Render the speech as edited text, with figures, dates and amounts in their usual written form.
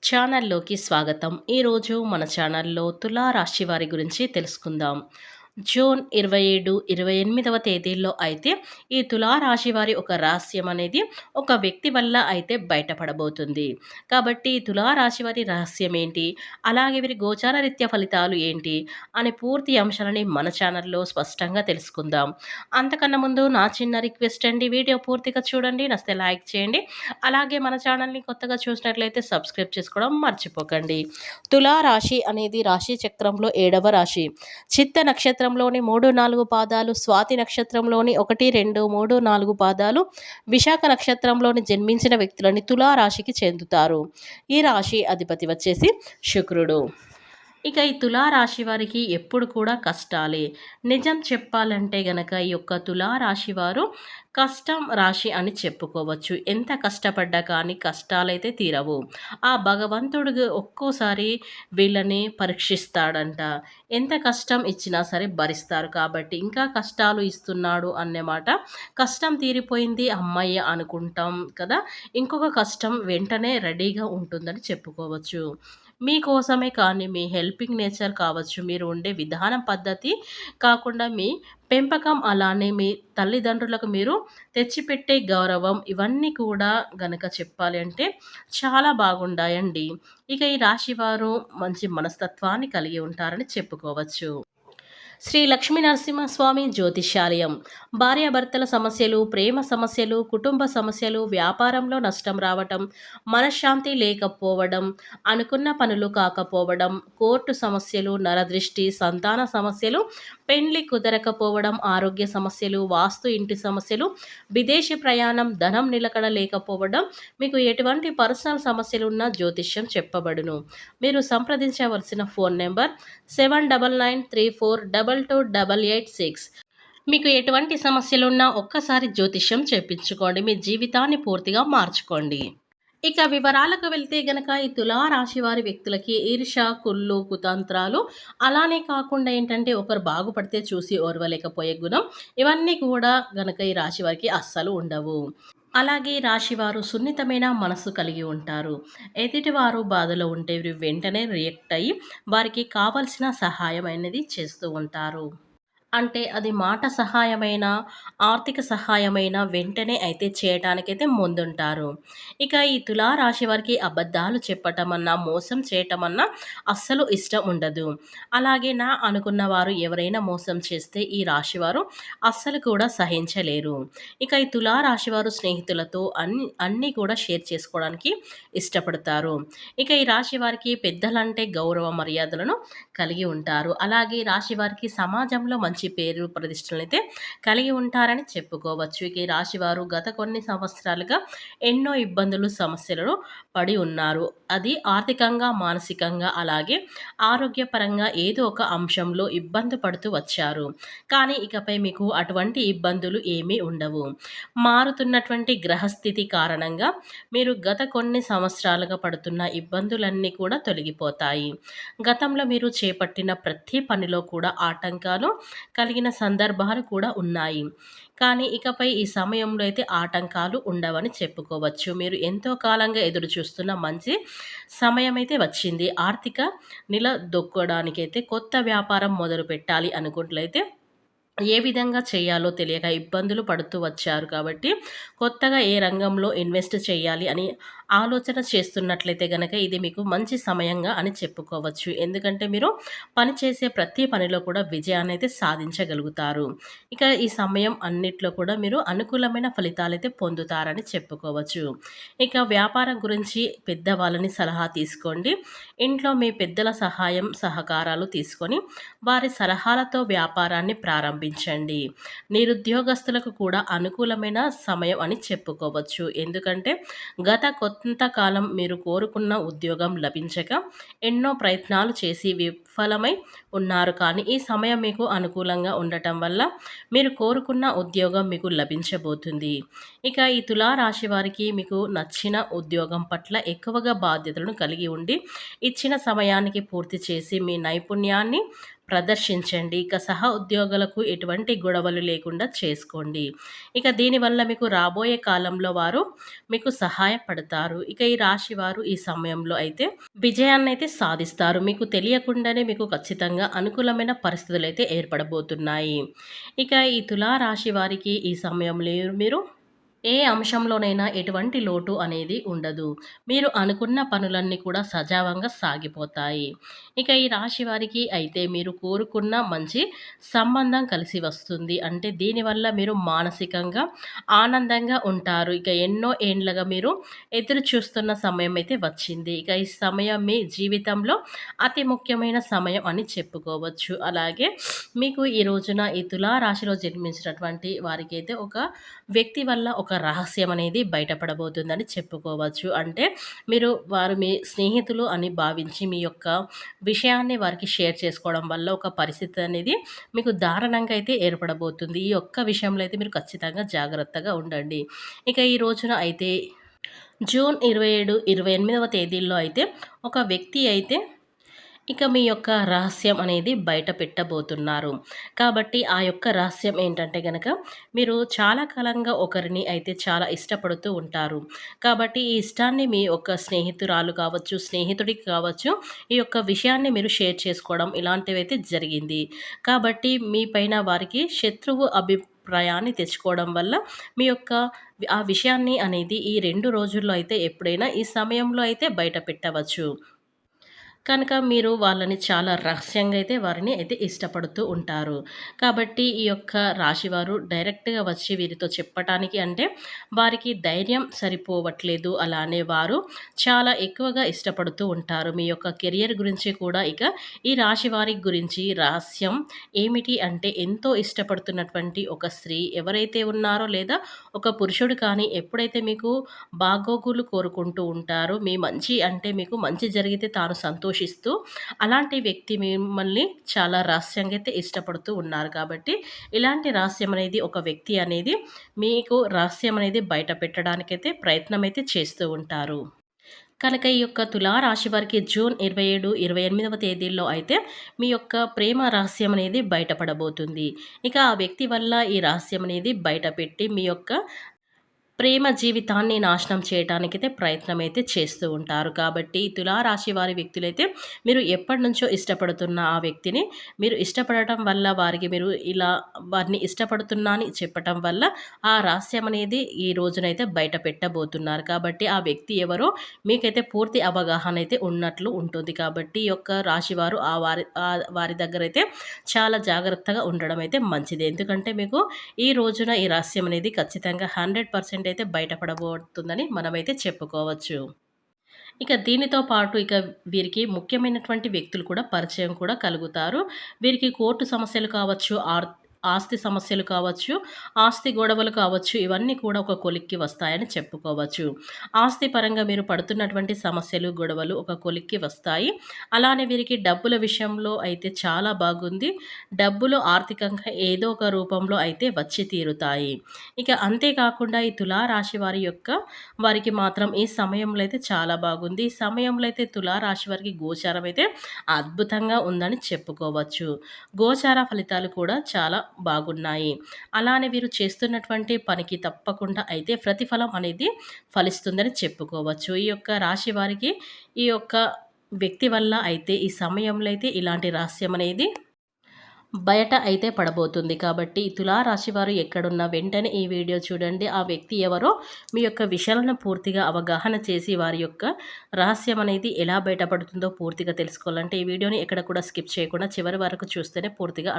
ఛానల్లోకి స్వాగతం. ఈరోజు మన ఛానల్లో తులా రాశి వారి గురించి తెలుసుకుందాం. జూన్ 27, 28వ తేదీల్లో అయితే ఈ తులా రాశి వారి ఒక రహస్యం అనేది ఒక వ్యక్తి వల్ల అయితే బయటపడబోతుంది. కాబట్టి ఈ తులా రాశి వారి రహస్యం ఏంటి? అలాగే వీరి గోచార రీత్యా ఫలితాలు ఏంటి? అనే పూర్తి అంశాలని మన ఛానల్లో స్పష్టంగా తెలుసుకుందాం. అంతకన్నా ముందు నా చిన్న రిక్వెస్ట్ అండి. వీడియో పూర్తిగా చూడండి. నచ్చితే లైక్ చేయండి. అలాగే మన ఛానల్ని కొత్తగా చూసినట్లయితే సబ్స్క్రైబ్ చేసుకోవడం మర్చిపోకండి. తులా రాశి అనేది రాశి చక్రంలో 7వ రాశి. చిత్త నక్షత్రంలోని 3, 4 పాదాలు, స్వాతి నక్షత్రంలోని 1, 2, 3, 4 పాదాలు, విశాఖ నక్షత్రంలోని జన్మించిన వ్యక్తులని తులా రాశికి చెందుతారు. ఈ రాశి అధిపతి వచ్చేసి శుక్రుడు. ఇక ఈ తులా రాశి వారికి ఎప్పుడు కూడా కష్టాలే. నిజం చెప్పాలంటే గనక ఈ యొక్క తులా రాశి వారు కష్టం రాశి అని చెప్పుకోవచ్చు. ఎంత కష్టపడ్డా కానీ కష్టాలైతే తీరవు. ఆ భగవంతుడు ఒక్కోసారి వీళ్ళని పరీక్షిస్తాడంట. ఎంత కష్టం ఇచ్చినా సరే భరిస్తారు. కాబట్టి ఇంకా కష్టాలు ఇస్తున్నాడు అన్నమాట. కష్టం తీరిపోయింది అమ్మయ్య అనుకుంటాం కదా. ఇంకొక కష్టం వెంటనే రెడీగా ఉంటుందని చెప్పుకోవచ్చు. మీకోసమే కానీ మీ హెల్పింగ్ నేచర్ కావచ్చు, మీరు ఉండే విధానం పద్ధతి కాకుండా మీ పెంపకం, అలానే మీ తల్లిదండ్రులకు మీరు తెచ్చిపెట్టే గౌరవం, ఇవన్నీ కూడా గనక చెప్పాలి అంటే చాలా బాగుండాయండి. ఇక ఈ రాశివారు మంచి మనస్తత్వాన్ని కలిగి ఉంటారని చెప్పుకోవచ్చు. శ్రీ లక్ష్మీ నరసింహస్వామి జ్యోతిష్యాలయం. భార్యాభర్తల సమస్యలు, ప్రేమ సమస్యలు, కుటుంబ సమస్యలు, వ్యాపారంలో నష్టం రావటం, మనశ్శాంతి లేకపోవడం, అనుకున్న పనులు కాకపోవడం, కోర్టు సమస్యలు, నరదృష్టి, సంతాన సమస్యలు, పెండ్లి కుదరకపోవడం, ఆరోగ్య సమస్యలు, వాస్తు ఇంటి సమస్యలు, విదేశీ ప్రయాణం, ధనం నిలకడ లేకపోవడం, మీకు ఎటువంటి పర్సనల్ సమస్యలున్నా జ్యోతిష్యం చెప్పబడును. మీరు సంప్రదించవలసిన ఫోన్ నెంబర్ 7993422886. మీకు ఎటువంటి సమస్యలున్నా ఒక్కసారి జ్యోతిష్యం చేపించుకోండి. మీ జీవితాన్ని పూర్తిగా మార్చుకోండి. ఇక వివరాలకు వెళ్తే గనక ఈ తులా రాశి వారి వ్యక్తులకి ఈర్ష్య, కుళ్ళు, కుతంత్రాలు, అలానే కాకుండా ఏంటంటే ఒకరు బాగుపడితే చూసి ఓర్వలేకపోయే గుణం, ఇవన్నీ కూడా గనక ఈ రాశి వారికి అస్సలు ఉండవు. అలాగే ఈ రాశివారు సున్నితమైన మనసు కలిగి ఉంటారు. ఎదుటివారు బాధలో ఉంటే వీరు వెంటనే రియాక్ట్ అయ్యి వారికి కావలసిన సహాయం అనేది చేస్తూ ఉంటారు. అంటే అది మాట సహాయమైన, ఆర్థిక సహాయమైన వెంటనే అయితే చేయటానికైతే ముందుంటారు. ఇక ఈ తులా రాశి వారికి అబద్ధాలు చెప్పటమన్నా, మోసం చేయటమన్నా అస్సలు ఇష్టం ఉండదు. అలాగే అనుకున్న వారు ఎవరైనా మోసం చేస్తే ఈ రాశివారు అస్సలు కూడా సహించలేరు. ఇక ఈ తులా రాశివారు స్నేహితులతో అన్నీ కూడా షేర్ చేసుకోవడానికి ఇష్టపడతారు. ఇక ఈ రాశి వారికి పెద్దలంటే గౌరవ మర్యాదలను కలిగి ఉంటారు. అలాగే ఈ రాశి వారికి సమాజంలో మంచి పేరు ప్రతిష్టలైతే కలిగి ఉంటారని చెప్పుకోవచ్చు. ఇక ఈ రాశివారు గత కొన్ని సంవత్సరాలుగా ఎన్నో ఇబ్బందులు, సమస్యలను పడి ఉన్నారు. అది ఆర్థికంగా, మానసికంగా, అలాగే ఆరోగ్యపరంగా ఏదో ఒక అంశంలో ఇబ్బంది పడుతూ వచ్చారు. కానీ ఇకపై మీకు అటువంటి ఇబ్బందులు ఏమీ ఉండవు. మారుతున్నటువంటి గ్రహస్థితి కారణంగా మీరు గత కొన్ని సంవత్సరాలుగా పడుతున్న ఇబ్బందులన్నీ కూడా తొలగిపోతాయి. గతంలో మీరు చేపట్టిన ప్రతి పనిలో కూడా ఆటంకాలు కలిగిన సందర్భాలు కూడా ఉన్నాయి. కానీ ఇకపై ఈ సమయంలో అయితే ఆటంకాలు ఉండవని చెప్పుకోవచ్చు. మీరు ఎంతో కాలంగా ఎదురు చూస్తున్న మంచి సమయం అయితే వచ్చింది. ఆర్థిక నిలదొక్కడానికైతే కొత్త వ్యాపారం మొదలు పెట్టాలి అనుకున్నట్లయితే ఏ విధంగా చేయాలో తెలియక ఇబ్బందులు పడుతూ వచ్చారు. కాబట్టి కొత్తగా ఏ రంగంలో ఇన్వెస్ట్ చేయాలి అని ఆలోచన చేస్తున్నట్లయితే గనక ఇది మీకు మంచి సమయంగా అని చెప్పుకోవచ్చు. ఎందుకంటే మీరు పనిచేసే ప్రతి పనిలో కూడా విజయాన్ని అయితే సాధించగలుగుతారు. ఇక ఈ సమయం అన్నిట్లో కూడా మీరు అనుకూలమైన ఫలితాలైతే పొందుతారని చెప్పుకోవచ్చు. ఇక వ్యాపారం గురించి పెద్దవాళ్ళని సలహా తీసుకోండి. ఇంట్లో మీ పెద్దల సహాయం, సహకారాలు తీసుకొని వారి సలహాలతో వ్యాపారాన్ని ప్రారంభించండి. నిరుద్యోగస్తులకు కూడా అనుకూలమైన సమయం అని చెప్పుకోవచ్చు. ఎందుకంటే గత కొంతకాలం మీరు కోరుకున్న ఉద్యోగం లభించక ఎన్నో ప్రయత్నాలు చేసి విఫలమై ఉన్నారు. కానీ ఈ సమయం మీకు అనుకూలంగా ఉండటం వల్ల మీరు కోరుకున్న ఉద్యోగం మీకు లభించబోతుంది. ఇక ఈ తులా రాశి వారికి మీకు నచ్చిన ఉద్యోగం పట్ల ఎక్కువగా బాధ్యతలను కలిగి ఉండి ఇచ్చిన సమయానికి పూర్తి చేసి మీ నైపుణ్యాన్ని ప్రదర్శించండి. ఇక సహా ఉద్యోగులకు ఎటువంటి గొడవలు లేకుండా చేసుకోండి. ఇక దీనివల్ల మీకు రాబోయే కాలంలో వారు మీకు సహాయపడతారు. ఇక ఈ రాశి వారు ఈ సమయంలో అయితే విజయాన్నైతే సాధిస్తారు. మీకు తెలియకుండానే మీకు ఖచ్చితంగా అనుకూలమైన పరిస్థితులైతే ఏర్పడబోతున్నాయి. ఇక ఈ తులా రాశి వారికి ఈ సమయంలో మీరు ఏ అంశంలోనైనా ఎటువంటి లోటు అనేది ఉండదు. మీరు అనుకున్న పనులన్నీ కూడా సజావంగా సాగిపోతాయి. ఇక ఈ రాశి వారికి అయితే మీరు కోరుకున్న మంచి సంబంధం కలిసి వస్తుంది. అంటే దీనివల్ల మీరు మానసికంగా ఆనందంగా ఉంటారు. ఇక ఎన్నో ఏండ్లుగా మీరు ఎదురు చూస్తున్న సమయం అయితే వచ్చింది. ఇక ఈ సమయం మీ జీవితంలో అతి ముఖ్యమైన సమయం అని చెప్పుకోవచ్చు. అలాగే మీకు ఈ రోజున ఈ తులా రాశిలో జన్మించినటువంటి వారికైతే ఒక వ్యక్తి వల్ల ఒక రహస్యం అనేది బయటపడబోతుందని చెప్పుకోవచ్చు. అంటే వారు మీ స్నేహితులు అని భావించి మీ యొక్క విషయాన్ని వారికి షేర్ చేసుకోవడం వల్ల ఒక పరిస్థితి అనేది మీకు దారుణంగా అయితే ఏర్పడబోతుంది. ఈ ఒక్క విషయంలో అయితే మీరు ఖచ్చితంగా జాగ్రత్తగా ఉండండి. ఇక ఈ రోజున అయితే జూన్ 27, 28వ తేదీల్లో అయితే ఒక వ్యక్తి అయితే ఇక మీ యొక్క రహస్యం అనేది బయట పెట్టబోతున్నారు. కాబట్టి ఆ యొక్క రహస్యం ఏంటంటే గనక మీరు చాలా కాలంగా ఒకరిని అయితే చాలా ఇష్టపడుతూ ఉంటారు. కాబట్టి ఈ ఇష్టాన్ని మీ యొక్క స్నేహితురాలు కావచ్చు, స్నేహితుడికి కావచ్చు, ఈ యొక్క విషయాన్ని మీరు షేర్ చేసుకోవడం ఇలాంటివైతే జరిగింది. కాబట్టి మీ పైన వారికి శత్రువు అభిప్రాయాన్ని తెచ్చుకోవడం వల్ల మీ యొక్క ఆ విషయాన్ని అనేది ఈ 2 రోజుల్లో అయితే ఎప్పుడైనా ఈ సమయంలో అయితే బయట పెట్టవచ్చు. కనుక మీరు వాళ్ళని చాలా రహస్యంగా అయితే వారిని అయితే ఇష్టపడుతూ ఉంటారు. కాబట్టి ఈ యొక్క రాశివారు డైరెక్ట్‌గా వచ్చి వీరితో చెప్పటానికి అంటే వారికి ధైర్యం సరిపోవట్లేదు. అలానే వారు చాలా ఎక్కువగా ఇష్టపడుతూ ఉంటారు. మీ యొక్క కెరియర్ గురించి కూడా ఇక ఈ రాశి వారి గురించి రహస్యం ఏమిటి అంటే ఎంతో ఇష్టపడుతున్నటువంటి ఒక స్త్రీ ఎవరైతే ఉన్నారో లేదా ఒక పురుషుడు కానీ ఎప్పుడైతే మీకు బాగోగులు కోరుకుంటూ ఉంటారో మీ మంచి అంటే మీకు మంచి జరిగితే తాను సంతోషిస్తూ అలాంటి వ్యక్తి మిమ్మల్ని చాలా రహస్యంగా అయితే ఇష్టపడుతూ ఉన్నారు. కాబట్టి ఇలాంటి రహస్యం అనేది ఒక వ్యక్తి అనేది మీకు రహస్యం అనేది బయట పెట్టడానికైతే ప్రయత్నం అయితే చేస్తూ ఉంటారు. కనుక ఈ యొక్క తులా రాశి వారికి జూన్ 27, 28వ తేదీల్లో అయితే మీ యొక్క ప్రేమ రహస్యం అనేది బయటపడబోతుంది. ఇక ఆ వ్యక్తి వల్ల ఈ రహస్యం అనేది బయటపెట్టి మీ యొక్క ప్రేమ జీవితాన్ని నాశనం చేయటానికైతే ప్రయత్నమైతే చేస్తూ ఉంటారు. కాబట్టి తులారాశి వారి వ్యక్తులైతే మీరు ఎప్పటినుంచో ఇష్టపడుతున్న ఆ వ్యక్తిని మీరు ఇష్టపడటం వల్ల వారికి మీరు ఇలా వారిని ఇష్టపడుతున్నా అని చెప్పటం వల్ల ఆ రహస్యం అనేది ఈ రోజునైతే బయట పెట్టబోతున్నారు. కాబట్టి ఆ వ్యక్తి ఎవరో మీకైతే పూర్తి అవగాహన అయితే ఉన్నట్లు ఉంటుంది. కాబట్టి ఈ యొక్క రాశివారు వారి దగ్గరైతే చాలా జాగ్రత్తగా ఉండడం అయితే మంచిది. ఎందుకంటే మీకు ఈ రోజున ఈ రహస్యం అనేది ఖచ్చితంగా 100% అయితే బయటపడబోతుందని మనమైతే చెప్పుకోవచ్చు. ఇక దీనితో పాటు ఇక వీరికి ముఖ్యమైనటువంటి వ్యక్తులు కూడా పరిచయం కూడా కలుగుతారు. వీరికి కోర్టు సమస్యలు కావచ్చు, ఆస్తి సమస్యలు కావచ్చు, ఆస్తి గొడవలు కావచ్చు, ఇవన్నీ కూడా ఒక కొలిక్కి వస్తాయని చెప్పుకోవచ్చు. ఆస్తి పరంగా మీరు పడుతున్నటువంటి సమస్యలు, గొడవలు ఒక కొలిక్కి వస్తాయి. అలానే వీరికి డబ్బుల విషయంలో అయితే చాలా బాగుంది. డబ్బులు ఆర్థికంగా ఏదో ఒక రూపంలో అయితే వచ్చి తీరుతాయి. ఇక అంతేకాకుండా ఈ తులారాశి వారికి మాత్రం ఈ సమయంలో అయితే చాలా బాగుంది. ఈ సమయంలో అయితే తులారాశి వారికి గోచారం అయితే అద్భుతంగా ఉందని చెప్పుకోవచ్చు. గోచార ఫలితాలు కూడా చాలా బాగున్నాయి. అలానే వీరు చేస్తున్నటువంటి పనికి తప్పకుండా అయితే ప్రతిఫలం అనేది ఫలిస్తుందని చెప్పుకోవచ్చు. ఈ యొక్క రాశి వారికి ఈ యొక్క వ్యక్తి వల్ల అయితే ఈ సమయంలో అయితే ఇలాంటి రహస్యం అనేది బయట అయితే పడబోతుంది. కాబట్టి తులారాశి వారు ఎక్కడున్నా వెంటనే ఈ వీడియో చూడండి. ఆ వ్యక్తి ఎవరో మీ యొక్క విషయాలను పూర్తిగా అవగాహన చేసి వారి యొక్క రహస్యం అనేది ఎలా బయటపడుతుందో పూర్తిగా తెలుసుకోవాలంటే ఈ వీడియోని ఎక్కడ కూడా స్కిప్ చేయకుండా చివరి వరకు చూస్తేనే పూర్తిగా